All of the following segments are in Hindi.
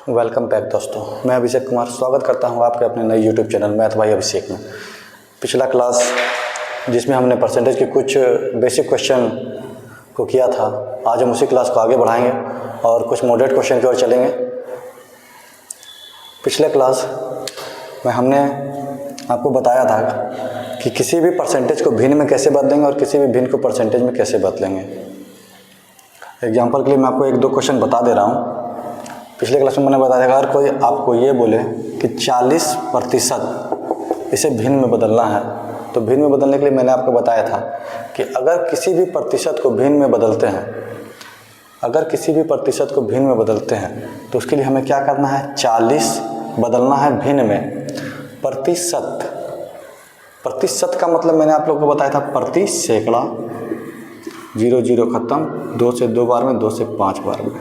वेलकम बैक दोस्तों, मैं अभिषेक कुमार स्वागत करता हूं आपके अपने नए यूट्यूब चैनल मैथ बाय अभिषेक में। पिछला क्लास जिसमें हमने परसेंटेज के कुछ बेसिक क्वेश्चन को किया था, आज हम उसी क्लास को आगे बढ़ाएंगे और कुछ मॉडरेट क्वेश्चन की ओर चलेंगे। पिछले क्लास में हमने आपको बताया था कि किसी भी परसेंटेज को भिन्न में कैसे बदलेंगे और किसी भी भिन्न को परसेंटेज में कैसे बदलेंगे। एग्जाम्पल के लिए मैं आपको एक दो क्वेश्चन बता दे रहा हूँ। पिछले क्लास में मैंने बताया था, अगर कोई आपको ये बोले कि 40% इसे भिन्न में बदलना है, तो भिन्न में बदलने के लिए मैंने आपको बताया था कि अगर किसी भी प्रतिशत को भिन्न में बदलते हैं, तो उसके लिए हमें क्या करना है, 40 बदलना है भिन्न में प्रतिशत। प्रतिशत का मतलब मैंने आप लोगों को बताया था प्रति सैकड़ा, 0 0 खत्म, 2 से 2 बार में, 2 से 5 बार में।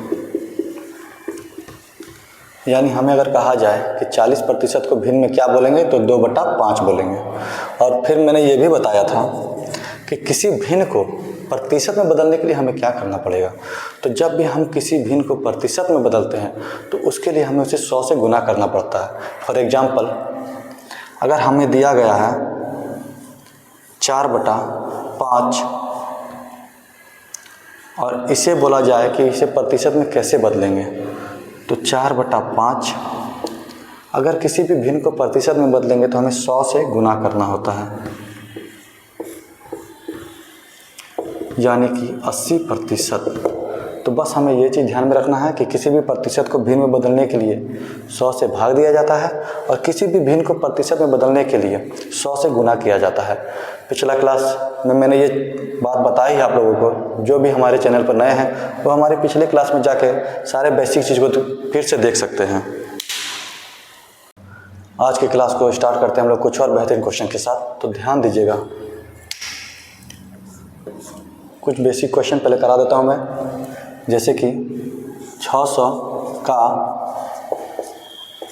यानी हमें अगर कहा जाए कि 40% को भिन्न में क्या बोलेंगे, तो 2/5 बोलेंगे। और फिर मैंने ये भी बताया था कि किसी भिन्न को प्रतिशत में बदलने के लिए हमें क्या करना पड़ेगा। तो जब भी हम किसी भिन्न को प्रतिशत में बदलते हैं, तो उसके लिए हमें उसे 100 से गुना करना पड़ता है। फॉर एग्जाम्पल, अगर हमें दिया गया है 4/5 और इसे बोला जाए कि इसे प्रतिशत में कैसे बदलेंगे, तो 4/5 अगर किसी भी भिन्न को प्रतिशत में बदलेंगे तो हमें 100 से गुना करना होता है, यानी कि 80%। तो बस हमें ये चीज़ ध्यान में रखना है कि किसी भी प्रतिशत को भिन्न में बदलने के लिए 100 से भाग दिया जाता है और किसी भी भिन्न को प्रतिशत में बदलने के लिए 100 से गुना किया जाता है। पिछला क्लास में मैंने ये बात बताई है आप लोगों को। जो भी हमारे चैनल पर नए हैं वो हमारे पिछले क्लास में जाके सारे बेसिक चीज़ को फिर से देख सकते हैं। आज की क्लास को स्टार्ट करते हैं हम लोग कुछ और बेहतरीन क्वेश्चन के साथ, तो ध्यान दीजिएगा। कुछ बेसिक क्वेश्चन पहले करा देता हूँ मैं, जैसे कि 600 का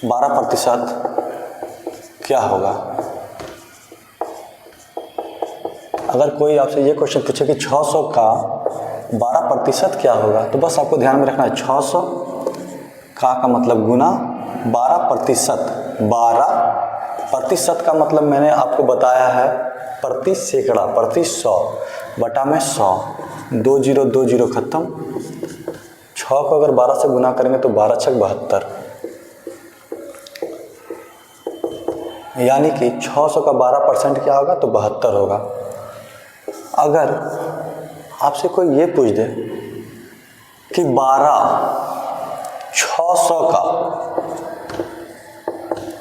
12% क्या होगा। अगर कोई आपसे ये क्वेश्चन पूछे कि 600 का 12% क्या होगा, तो बस आपको ध्यान में रखना है 600 का मतलब गुना 12%। 12% का मतलब मैंने आपको बताया है प्रति सैकड़ा, प्रति 100 बटा में 100, 2 0 2 0 खत्म। 6 को अगर 12 से गुना करेंगे तो 12 6 72, यानी कि 600 का 12% क्या होगा, तो 72 होगा। अगर आपसे कोई ये पूछ दे कि 600 का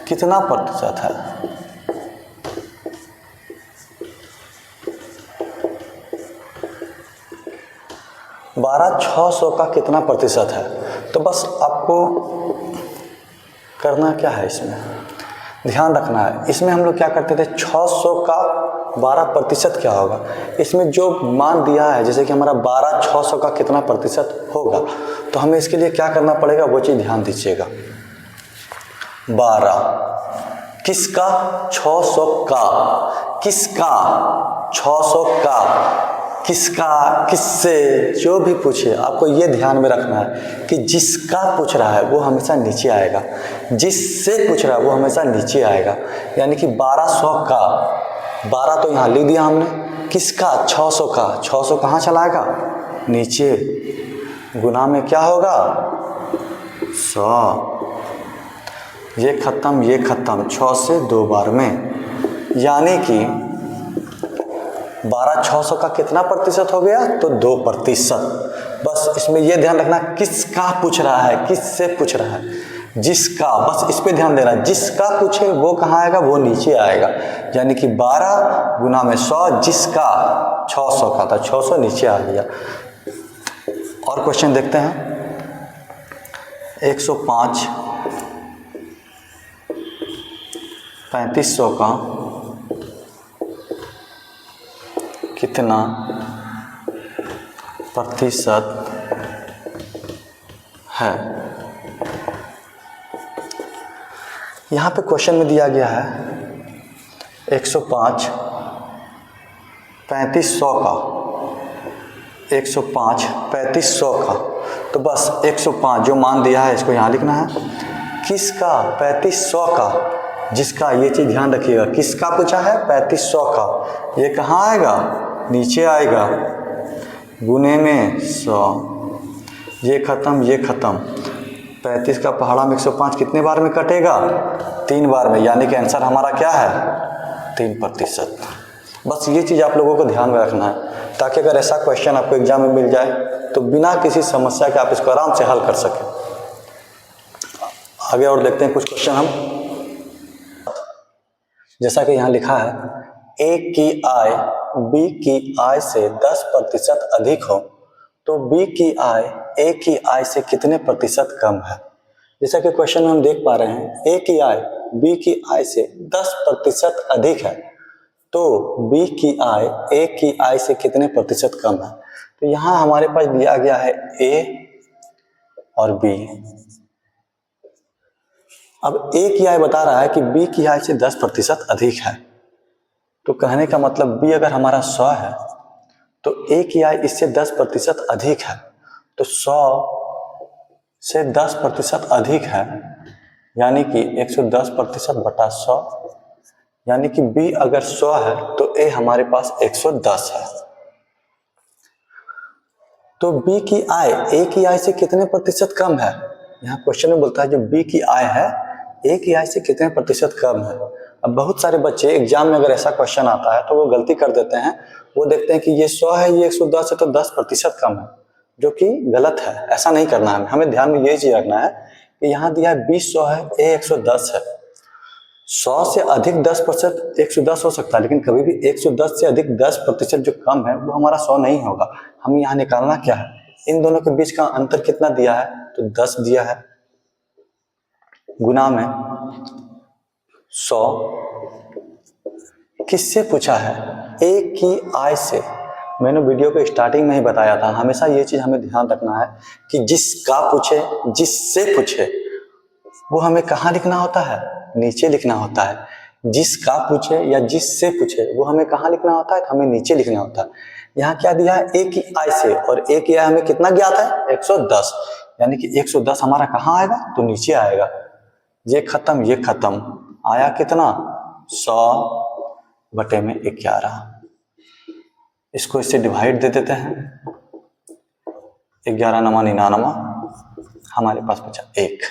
कितना प्रतिशत है, बारह 600 का कितना प्रतिशत है, तो बस आपको करना क्या है, इसमें ध्यान रखना है। इसमें हम लोग क्या करते थे, 600 का 12% क्या होगा, इसमें जो मान दिया है, जैसे कि हमारा 600 का कितना प्रतिशत होगा, तो हमें इसके लिए क्या करना पड़ेगा, वो चीज़ ध्यान दीजिएगा। 12 किसका, 600 का, किसका 600 का, किसका, किससे, जो भी पूछे आपको ये ध्यान में रखना है कि जिसका पूछ रहा है वो हमेशा नीचे आएगा, जिससे पूछ रहा है वो हमेशा नीचे आएगा। यानी कि 1200 का, 12 तो यहाँ लिख दिया हमने, किसका, 600 का, 600 कहाँ चला आएगा, नीचे, गुना में क्या होगा, 100। ये खत्म, ये खत्म, 6 से 2 बार में, यानी कि 600 का कितना प्रतिशत हो गया, तो 2%। बस इसमें यह ध्यान रखना किसका पूछ रहा है, किससे पूछ रहा है, जिसका, बस इस पे ध्यान देना। जिसका पूछे वो कहाँ आएगा, वो नीचे आएगा, यानी कि 12 गुना में 100, जिसका 600 का था, 600 नीचे आ गया। और क्वेश्चन देखते हैं, 105 3500 का कितना प्रतिशत है। यहाँ पे क्वेश्चन में दिया गया है 105 3500 का, 105 3500 का, तो बस 105 जो मान दिया है इसको यहाँ लिखना है। किसका 3500 का, जिसका, ये चीज़ ध्यान रखिएगा, किसका पूछा है 3500 का, ये कहाँ आएगा, नीचे आएगा, गुने में 100, ये ख़त्म ये ख़त्म, 35 का पहाड़ा में 105 कितने बार में कटेगा, 3 बार में, यानी कि आंसर हमारा क्या है 3%। बस ये चीज़ आप लोगों को ध्यान में रखना है, ताकि अगर ऐसा क्वेश्चन आपको एग्जाम में मिल जाए तो बिना किसी समस्या के आप इसको आराम से हल कर सकें। आगे और देखते हैं कुछ क्वेश्चन हम। जैसा कि यहाँ लिखा है, ए की आय बी की आय से 10% अधिक हो तो बी की आय ए की आय से कितने प्रतिशत कम है। जैसा कि क्वेश्चन में हम देख पा रहे हैं, ए की आय बी की आय से 10% अधिक है तो बी की आय ए की आय से कितने प्रतिशत कम है। तो यहाँ हमारे पास दिया गया है ए और बी। अब ए की आय बता रहा है कि बी की आय से 10% अधिक है, तो कहने का मतलब बी अगर हमारा 100 है तो ए की आय इससे 10% अधिक है, तो 100 से 10% अधिक है, यानी कि 110% बटा 100, यानी कि बी अगर 100 है तो ए हमारे पास 110 है। तो बी की आय ए की आय से कितने प्रतिशत कम है। यहाँ क्वेश्चन में बोलता है जो बी की आय है ए की आय से कितने प्रतिशत कम है। अब बहुत सारे बच्चे एग्जाम में अगर ऐसा क्वेश्चन आता है तो वो गलती कर देते हैं, वो देखते हैं कि ये 100 है ये 110 है तो 10% कम है, जो कि गलत है। ऐसा नहीं करना है, हमें ध्यान में ये चीज रखना है कि यहाँ दिया है 100 है ए 110 है, 100 से अधिक 10% 110 हो सकता है, लेकिन कभी भी 110 से अधिक 10% जो कम है वो हमारा 100 नहीं होगा। हमें यहाँ निकालना क्या है, इन दोनों के बीच का अंतर कितना दिया है, तो 10 दिया है, गुना में 100। किससे पूछा है, ए की आय से। मैंने वीडियो के स्टार्टिंग में ही बताया था, हमेशा ये चीज हमें ध्यान रखना है कि जिसका पूछे जिससे पूछे वो हमें कहाँ लिखना होता है, नीचे लिखना होता है। जिसका पूछे या जिससे पूछे वो हमें कहाँ लिखना होता है, हमें नीचे लिखना होता है। यहाँ क्या दिया है, ए की आय से, और ए की आय हमें कितना ज्ञात है 110, यानी कि 110 हमारा कहाँ आएगा, तो नीचे आएगा। ये खत्म ये खत्म, आया कितना 100 बटे में 11। इसको इससे डिवाइड दे देते हैं, 11 नमा 99, हमारे पास बचा 1,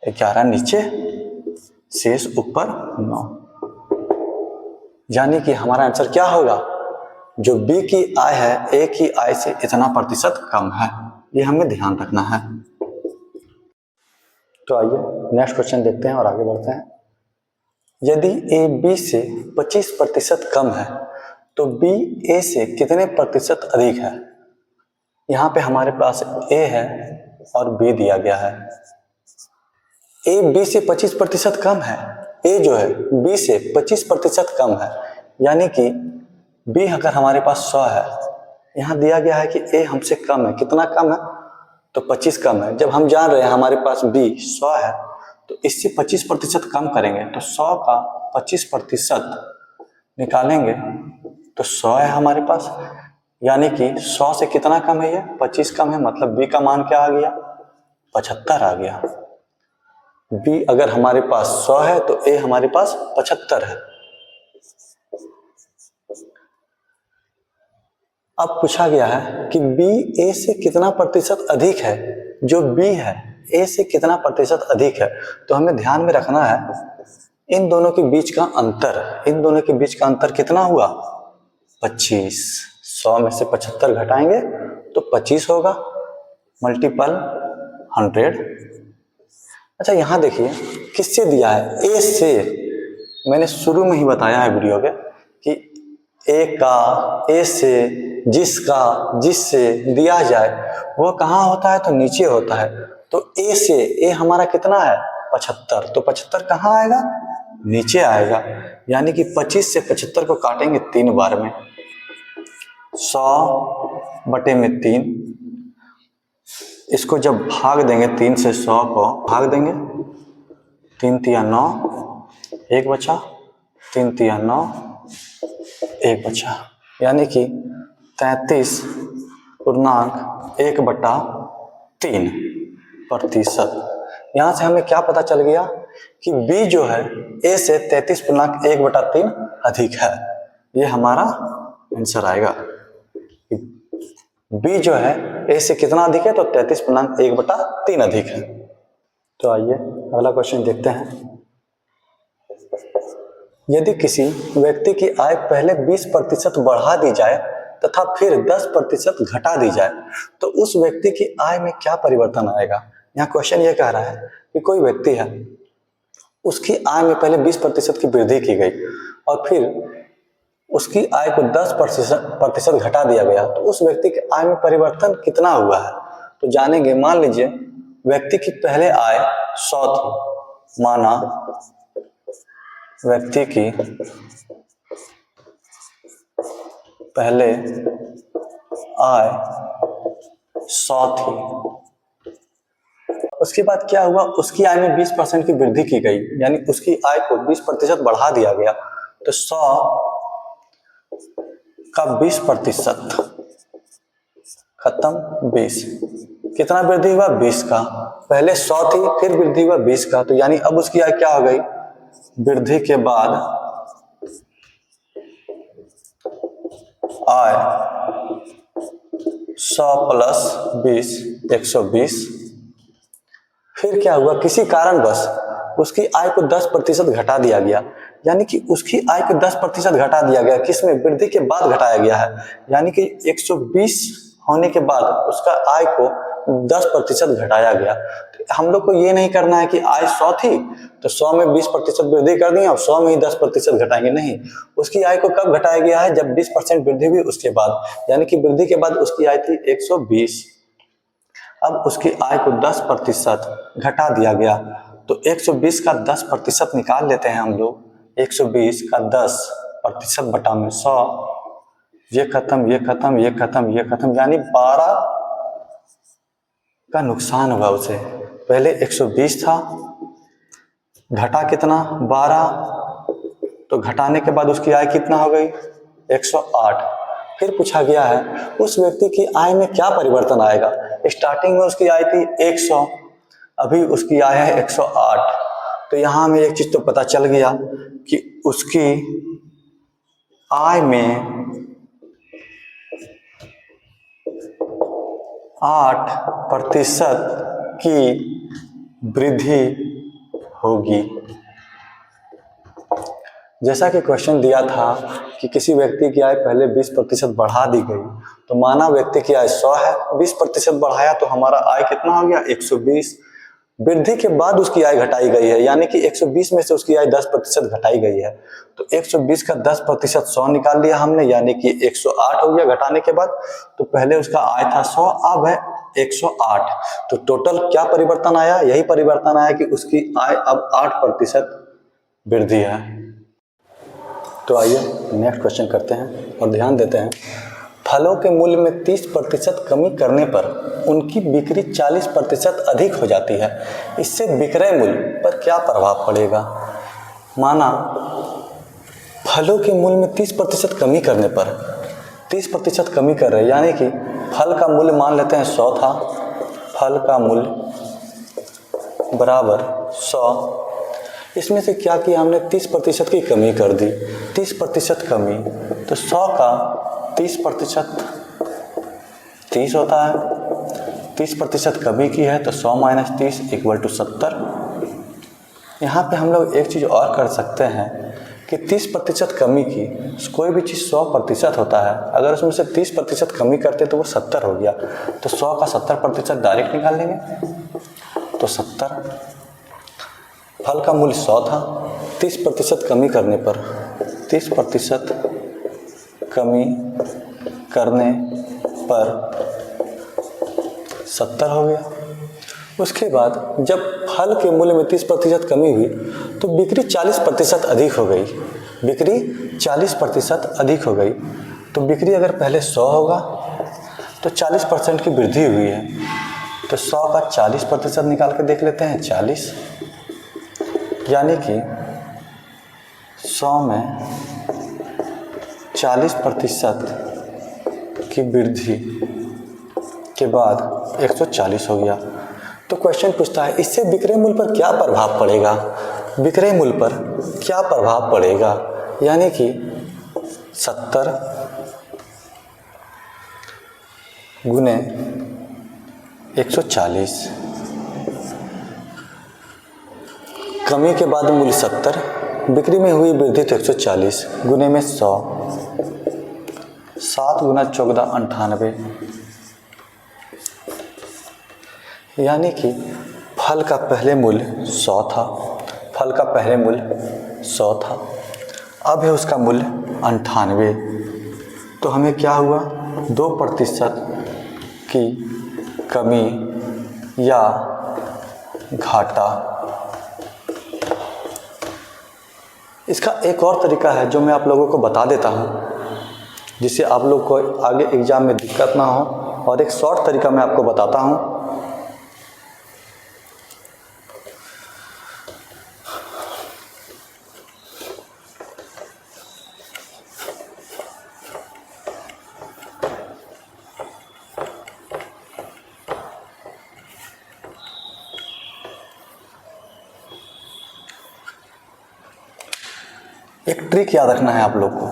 11 नीचे शेष ऊपर 9, यानी कि हमारा आंसर क्या होगा, जो बी की आय है ए की आय से इतना प्रतिशत कम है। ये हमें ध्यान रखना है। तो आइए नेक्स्ट क्वेश्चन देखते हैं और आगे बढ़ते हैं। यदि ए बी से 25% कम है तो बी ए से कितने प्रतिशत अधिक है। यहाँ पे हमारे पास ए है और बी दिया गया है। ए बी से 25% कम है, ए जो है बी से 25% कम है, यानी कि बी अगर हमारे पास 100 है, यहाँ दिया गया है कि ए हमसे कम है, कितना कम है, तो 25 कम है। जब हम जान रहे हैं हमारे पास बी 100 है तो इससे 25% कम करेंगे, तो 100 का 25% निकालेंगे तो 100 है हमारे पास, यानी कि 100 से कितना कम है, ये 25 कम है, मतलब बी का मान क्या आ गया, 75 आ गया। बी अगर हमारे पास 100 है तो ए हमारे पास 75 है। अब पूछा गया है कि बी ए से कितना प्रतिशत अधिक है। जो बी है ए से कितना प्रतिशत अधिक है, तो हमें ध्यान में रखना है इन दोनों के बीच का अंतर, इन दोनों के बीच का अंतर कितना हुआ 25। 100 में से 75 घटाएंगे तो 25 होगा, मल्टीपल 100। अच्छा यहाँ देखिए किससे दिया है, ए से। मैंने शुरू में ही बताया है वीडियो के कि ए का, ए से, जिसका, जिससे दिया जाए वो कहाँ होता है, तो नीचे होता है। तो ए से, ए हमारा कितना है 75, तो 75 कहाँ आएगा, नीचे आएगा, यानी कि 25 से 75 को काटेंगे 3 बार में, 100 बटे में 3, इसको जब भाग देंगे 3 से 100 को भाग देंगे, 3 तिया 9, 1 बचा, 3 तिया 9, 1 बचा, यानी कि 33.1 बटा 3%। यहाँ से हमें क्या पता चल गया कि B जो है A से 33.1/3 अधिक है। ये हमारा आंसर आएगा। B जो है A से कितना अधिक है, तो 33.1/3 अधिक है। तो आइए अगला क्वेश्चन देखते हैं। यदि किसी व्यक्ति की आय पहले 20% बढ़ा दी जाए तथा फिर 10% घटा दी जाए तो उस व्यक्ति की आय में क्या परिवर्तन आएगा। यहाँ क्वेश्चन ये कह रहा है कि कोई व्यक्ति है, उसकी आय में पहले 20% की वृद्धि की गई और फिर उसकी आय को 10% घटा दिया गया, तो उस व्यक्ति की आय में परिवर्तन कितना हुआ है। तो जानेंगे। मान लीजिए व्यक्ति की पहले आय 100 थी, माना व्यक्ति की पहले आय 100 थी, उसके बाद क्या हुआ, उसकी आय में 20% की वृद्धि की गई, यानी उसकी आय को 20% बढ़ा दिया गया। तो 100 का 20% खत्म 20, कितना वृद्धि हुआ 20 का। पहले 100 थी, फिर वृद्धि हुआ 20 का, तो यानी अब उसकी आय क्या हो गई, वृद्धि के बाद आय 100 प्लस 20 120। फिर क्या हुआ, किसी कारणवश उसकी आय को 10% घटा दिया गया, यानी कि उसकी आय को 10% घटा दिया गया, किसमें, वृद्धि के बाद घटाया गया है, यानी कि 120 होने के बाद उसका आय को 10% घटाया गया। तो हम लोग को ये नहीं करना है कि आय 100 थी तो 100 में 20% वृद्धि कर दी और 100 में ही 10% घटाएंगे, नहीं। उसकी आय को कब घटाया गया है, जब 20% वृद्धि हुई उसके बाद, यानी कि वृद्धि के बाद उसकी आय थी 120। अब उसकी आय को 10% घटा दिया गया, तो 120 का 10% निकाल लेते हैं हम लोग। 120 का 10% बटा में 100, ये खत्म, ये खत्म, ये खत्म, ये खत्म, यानी 12 का नुकसान हुआ उसे। पहले 120 था, घटा कितना 12, तो घटाने के बाद उसकी आय कितना हो गई 108। फिर पूछा गया है उस व्यक्ति की आय में क्या परिवर्तन आएगा। स्टार्टिंग में उसकी आय थी 100, अभी उसकी आय है 108। तो यहाँ हमें एक चीज तो पता चल गया कि उसकी आय में 8% की वृद्धि होगी। जैसा कि क्वेश्चन दिया था कि किसी व्यक्ति की आय पहले 20% बढ़ा दी गई, तो माना व्यक्ति की आय 100 है, 20% बढ़ाया तो हमारा आय कितना हो गया 120। वृद्धि के बाद उसकी आय घटाई गई है, यानी कि 120 में से उसकी आय 10% घटाई गई है, तो 120 का 10% 100 निकाल लिया हमने, यानी कि 108 हो गया घटाने के बाद। तो पहले उसका आय था 100, अब है 108, तो टोटल क्या परिवर्तन आया, यही परिवर्तन आया कि उसकी आय अब 8% वृद्धि है। तो आइए नेक्स्ट क्वेश्चन करते हैं और ध्यान देते हैं। फलों के मूल्य में 30% कमी करने पर उनकी बिक्री 40% अधिक हो जाती है, इससे विक्रय मूल्य पर क्या प्रभाव पड़ेगा। माना फलों के मूल्य में 30% कमी करने पर 30% कमी कर रहे हैं, यानी कि फल का मूल्य मान लेते हैं 100 था, फल का मूल्य बराबर 100, इसमें से क्या किया हमने 30% की कमी कर दी। 30% कमी, तो 100 का 30% 30 होता है, 30% कमी की है तो 100 माइनस 30 = 70। यहाँ पे हम लोग एक चीज़ और कर सकते हैं कि 30% कमी की, कोई भी चीज़ 100% होता है, अगर उसमें से 30% कमी करते तो वो 70 हो गया, तो 100 का 70% डायरेक्ट निकाल लेंगे, तो 70। फल का मूल्य 100 था, 30% कमी करने पर 30% कमी करने पर 70 हो गया। उसके बाद जब फल के मूल्य में 30% कमी हुई तो बिक्री 40% अधिक हो गई, बिक्री 40% अधिक हो गई। तो बिक्री अगर पहले 100 होगा तो 40% की वृद्धि हुई है, तो 100 का 40% निकाल के देख लेते हैं, 40, यानी कि 100 में 40% की वृद्धि के बाद 140 हो गया। तो क्वेश्चन पूछता है इससे विक्रय मूल्य पर क्या प्रभाव पड़ेगा, विक्रय मूल्य पर क्या प्रभाव पड़ेगा, यानी कि 70 गुने 140, कमी के बाद मूल्य 70, बिक्री में हुई वृद्धि तो 140 गुने में 100, 7 गुना 14 98, यानी कि फल का पहले मूल्य 100 था, फल का पहले मूल्य 100 था, अब है उसका मूल्य 98। तो हमें क्या हुआ, 2% की कमी या घाटा। इसका एक और तरीका है जो मैं आप लोगों को बता देता हूँ, जिससे आप लोग को आगे एग्जाम में दिक्कत ना हो, और एक शॉर्ट तरीका मैं आपको बताता हूँ। एक ट्रिक याद रखना है आप लोग को।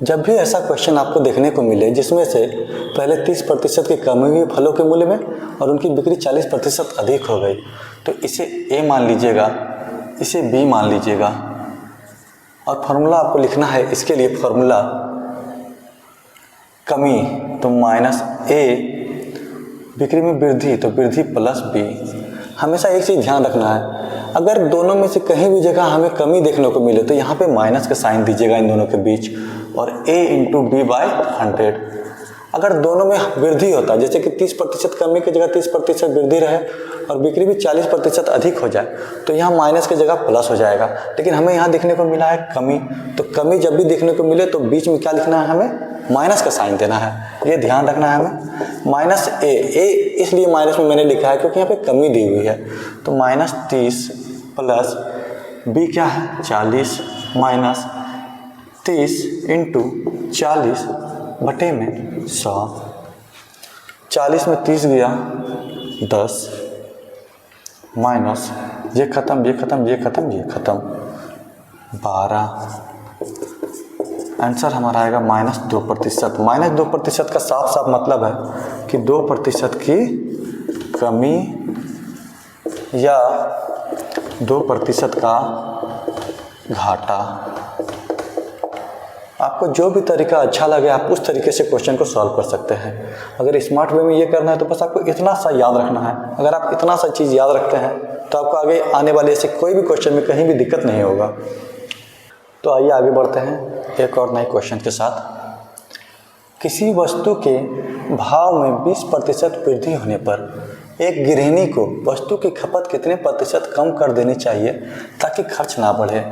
जब भी ऐसा क्वेश्चन आपको देखने को मिले जिसमें से पहले 30% की कमी हुई फलों के मूल्य में और उनकी बिक्री 40% अधिक हो गई, तो इसे ए मान लीजिएगा, इसे बी मान लीजिएगा, और फार्मूला आपको लिखना है इसके लिए। फार्मूला कमी तो माइनस ए, बिक्री में वृद्धि तो वृद्धि प्लस बी। हमेशा एक चीज़ ध्यान रखना है, अगर दोनों में से कहीं भी जगह हमें कमी देखने को मिले तो यहाँ पे माइनस का साइन दीजिएगा इन दोनों के बीच, और a इंटू बी बाई 100। अगर दोनों में वृद्धि होता है, जैसे कि 30% कमी की जगह 30% वृद्धि रहे और बिक्री भी 40% अधिक हो जाए, तो यहाँ माइनस की जगह प्लस हो जाएगा। लेकिन हमें यहाँ देखने को मिला है कमी, तो कमी जब भी देखने को मिले तो बीच में क्या लिखना है, हमें माइनस का साइन देना है। ये ध्यान रखना है हमें। माइनस ए, इसलिए माइनस में मैंने लिखा है क्योंकि यहाँ पे कमी दी हुई है। तो माइनस 30 प्लस बी क्या है 40, माइनस 30 इंटू 40 बटे में 100। 40 में 30 गया 10, माइनस ये खत्म, ये खत्म, ये खत्म, ये खत्म, 12। आंसर हमारा आएगा -2%। -2% का साफ साफ मतलब है कि 2% की कमी या 2% का घाटा। आपको जो भी तरीका अच्छा लगे आप उस तरीके से क्वेश्चन को सॉल्व कर सकते हैं। अगर स्मार्ट वे में ये करना है तो बस आपको इतना सा याद रखना है। अगर आप इतना सा चीज़ याद रखते हैं तो आपको आगे आने वाले ऐसे कोई भी क्वेश्चन में कहीं भी दिक्कत नहीं होगा। तो आइए आगे बढ़ते हैं एक और नए क्वेश्चन के साथ। किसी वस्तु के भाव में 20% वृद्धि होने पर एक गृहिणी को वस्तु की खपत कितने प्रतिशत कम कर देनी चाहिए ताकि खर्च ना बढ़े।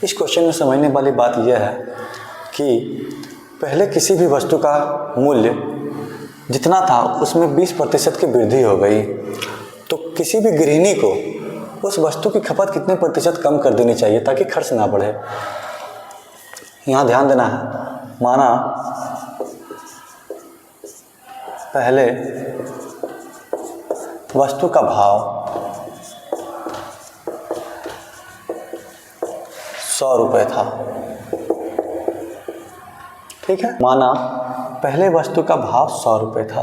इस क्वेश्चन में समझने वाली बात यह है कि पहले किसी भी वस्तु का मूल्य जितना था उसमें 20% की वृद्धि हो गई, तो किसी भी गृहिणी को उस वस्तु की खपत कितने प्रतिशत कम कर देनी चाहिए ताकि खर्च ना बढ़े। यहाँ ध्यान देना है, माना पहले वस्तु का भाव 100 रुपये था, ठीक है। माना पहले वस्तु का भाव 100 रुपये था,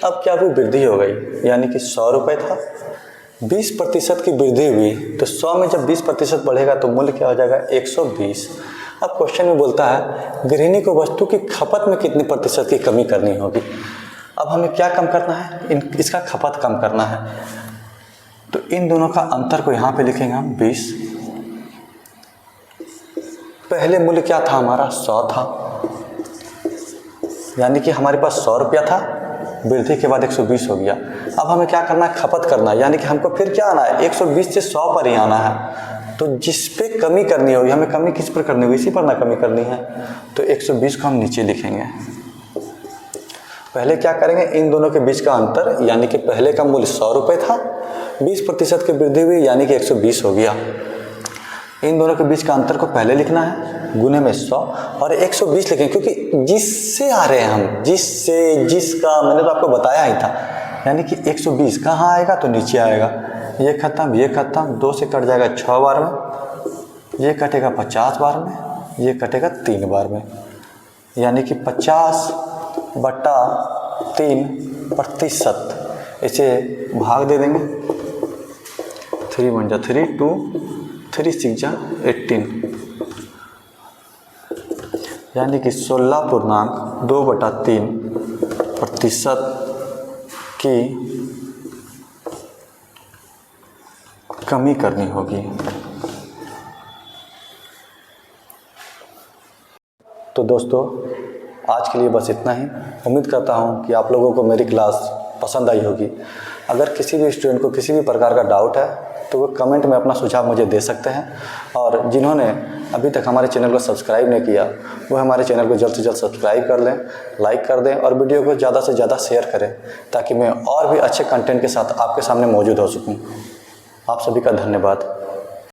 अब क्या हुई, वृद्धि हो गई, यानी कि 100 रुपये था, 20% की वृद्धि हुई, तो 100 में जब 20% बढ़ेगा तो मूल्य क्या हो जाएगा 120। अब क्वेश्चन में बोलता है गृहिणी को वस्तु की खपत में कितने प्रतिशत की कमी करनी होगी। अब हमें क्या कम करना है, इसका खपत कम करना है, तो इन दोनों का अंतर को यहाँ पे लिखेंगे हम 20। पहले मूल्य क्या था हमारा 100 था, यानी कि हमारे पास 100 रुपया था, वृद्धि के बाद 120 हो गया। अब हमें क्या करना है, खपत करना है, यानी कि हमको फिर क्या आना है 120 से 100 पर ही आना है। तो जिस पे कमी करनी होगी, हमें कमी किस पर करनी होगी, इसी पर ना कमी करनी है, तो 120 को हम नीचे लिखेंगे। पहले क्या करेंगे, इन दोनों के बीच का अंतर, यानी कि पहले का मूल्य 100 रुपये था, 20% की वृद्धि हुई यानी कि 120 हो गया। इन दोनों के बीच का अंतर को पहले लिखना है, गुने में 100 और 120 लिखेंगे, क्योंकि जिससे आ रहे हैं हम, जिससे, जिसका, मैंने तो आपको बताया ही था। यानी कि 120 कहाँ आएगा तो नीचे आएगा, ये खत्म, ये खत्म, 2 से कट जाएगा 6 बार में, ये कटेगा 50 बार में, ये कटेगा 3 बार में। यानी कि 50/3%। इसे भाग दे देंगे, 3 1 जा 3, 2 3 6 जा 18, यानी कि 16.2/3% की कमी करनी होगी। तो दोस्तों, आज के लिए बस इतना ही। उम्मीद करता हूँ कि आप लोगों को मेरी क्लास पसंद आई होगी। अगर किसी भी स्टूडेंट को किसी भी प्रकार का डाउट है तो वो कमेंट में अपना सुझाव मुझे दे सकते हैं। और जिन्होंने अभी तक हमारे चैनल को सब्सक्राइब नहीं किया, वो हमारे चैनल को जल्द से जल्द सब्सक्राइब कर लें, लाइक कर दें और वीडियो को ज़्यादा से ज़्यादा शेयर करें, ताकि मैं और भी अच्छे कंटेंट के साथ आपके सामने मौजूद हो सकूँ। आप सभी का धन्यवाद।